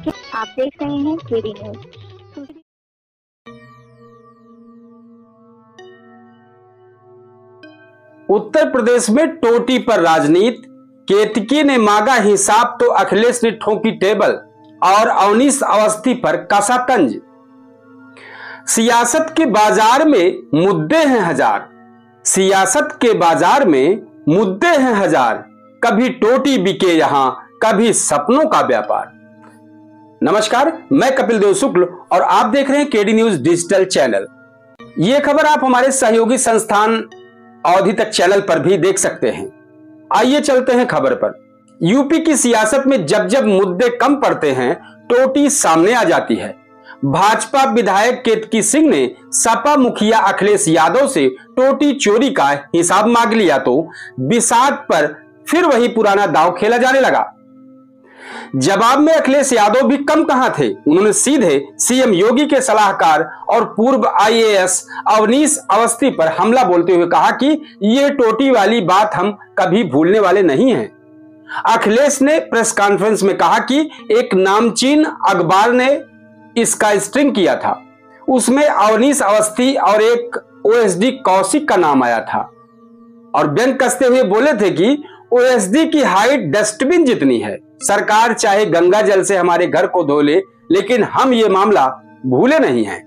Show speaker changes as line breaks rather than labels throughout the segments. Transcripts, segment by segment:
आप देख रहे हैं केडी न्यूज।
उत्तर प्रदेश में टोटी पर राजनीति, केतकी ने मांगा हिसाब तो अखिलेश ने ठोकी टेबल और अवनीश अवस्थी पर कसा तंज। सियासत के बाजार में मुद्दे हैं हजार, सियासत के बाजार में मुद्दे हैं हजार, कभी टोटी बिके यहां, कभी सपनों का व्यापार। नमस्कार, मैं कपिल देव शुक्ल और आप देख रहे हैं केडी न्यूज डिजिटल चैनल। यह खबर आप हमारे सहयोगी संस्थान अवधि तक चैनल पर भी देख सकते हैं। आइए चलते हैं खबर पर। यूपी की सियासत में जब जब मुद्दे कम पड़ते हैं, टोटी सामने आ जाती है। भाजपा विधायक केतकी सिंह ने सपा मुखिया अखिलेश यादव से टोटी चोरी का हिसाब मांग लिया तो बिसात पर फिर वही पुराना दांव खेला जाने लगा। जवाब में अखिलेश यादव भी कम कहां थे, उन्होंने सीधे सीएम योगी के सलाहकार और पूर्व आईएएस अवनीश अवस्थी पर हमला बोलते हुए कहा कि यह टोटी वाली बात हम कभी भूलने वाले नहीं हैं। अखिलेश ने प्रेस कॉन्फ्रेंस में कहा कि एक नामचीन अखबार ने इसका स्ट्रिंग किया था, उसमें अवनीश अवस्थी और एक ओएसडी कौशिक का नाम आया था और व्यंग कसते हुए बोले थे कि ओएसडी की हाइट डस्टबिन जितनी है, सरकार चाहे गंगा जल से हमारे घर को धो ले, लेकिन हम ये मामला भूले नहीं हैं।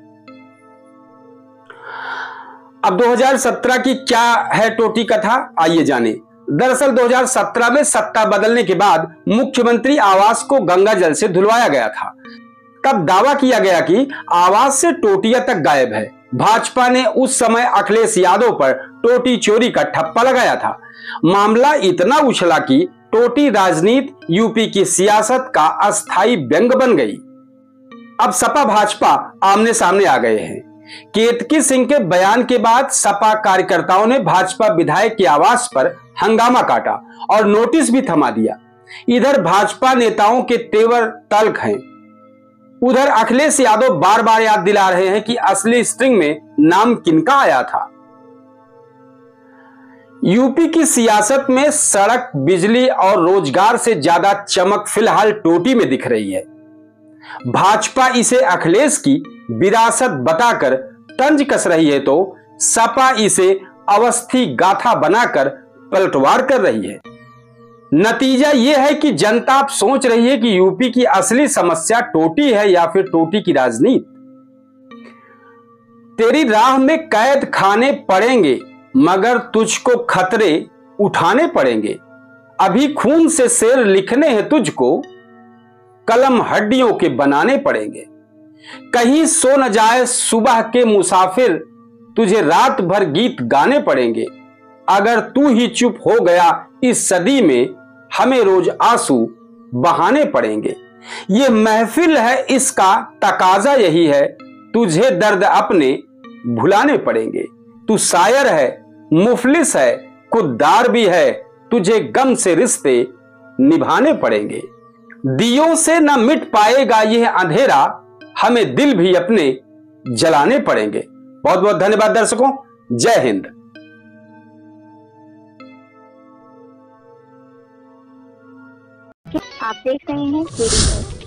अब 2017 की क्या है टोटी कथा, आइए जाने। दरअसल 2017 में सत्ता बदलने के बाद मुख्यमंत्री आवास को गंगा जल से धुलवाया गया था। तब दावा किया गया कि आवास से टोटियां तक गायब है। भाजपा ने उस समय अखिलेश यादव पर टोटी चोरी का ठप्पा लगाया था। मामला इतना उछला कि टोटी राजनीति यूपी की सियासत का अस्थायी व्यंग बन गई। अब सपा भाजपा आमने सामने आ गए हैं। केतकी सिंह के बयान के बाद सपा कार्यकर्ताओं ने भाजपा विधायक के आवास पर हंगामा काटा और नोटिस भी थमा दिया। इधर भाजपा नेताओं के तेवर तल्ख हैं, उधर अखिलेश यादव बार बार याद दिला रहे हैं कि असली स्ट्रिंग में नाम किनका आया था। यूपी की सियासत में सड़क, बिजली और रोजगार से ज्यादा चमक फिलहाल टोटी में दिख रही है। भाजपा इसे अखिलेश की विरासत बताकर तंज कस रही है तो सपा इसे अवस्थी गाथा बनाकर पलटवार कर रही है। नतीजा यह है कि जनता अब सोच रही है कि यूपी की असली समस्या टोटी है या फिर टोटी की राजनीति। तेरी राह में कैद खाने पड़ेंगे, मगर तुझको खतरे उठाने पड़ेंगे। अभी खून से शेर लिखने हैं तुझको, कलम हड्डियों के बनाने पड़ेंगे। कहीं सो न जाए सुबह के मुसाफिर, तुझे रात भर गीत गाने पड़ेंगे। अगर तू ही चुप हो गया इस सदी में, हमें रोज आंसू बहाने पड़ेंगे। ये महफिल है, इसका तकाजा यही है, तुझे दर्द अपने भुलाने पड़ेंगे। तू शायर है, मुफलिस है, खुददार भी है, तुझे गम से रिश्ते निभाने पड़ेंगे। दियों से न मिट पाएगा यह अंधेरा, हमें दिल भी अपने जलाने पड़ेंगे। बहुत बहुत धन्यवाद दर्शकों, जय हिंद।
आप देख रहे हैं केडी न्यूज।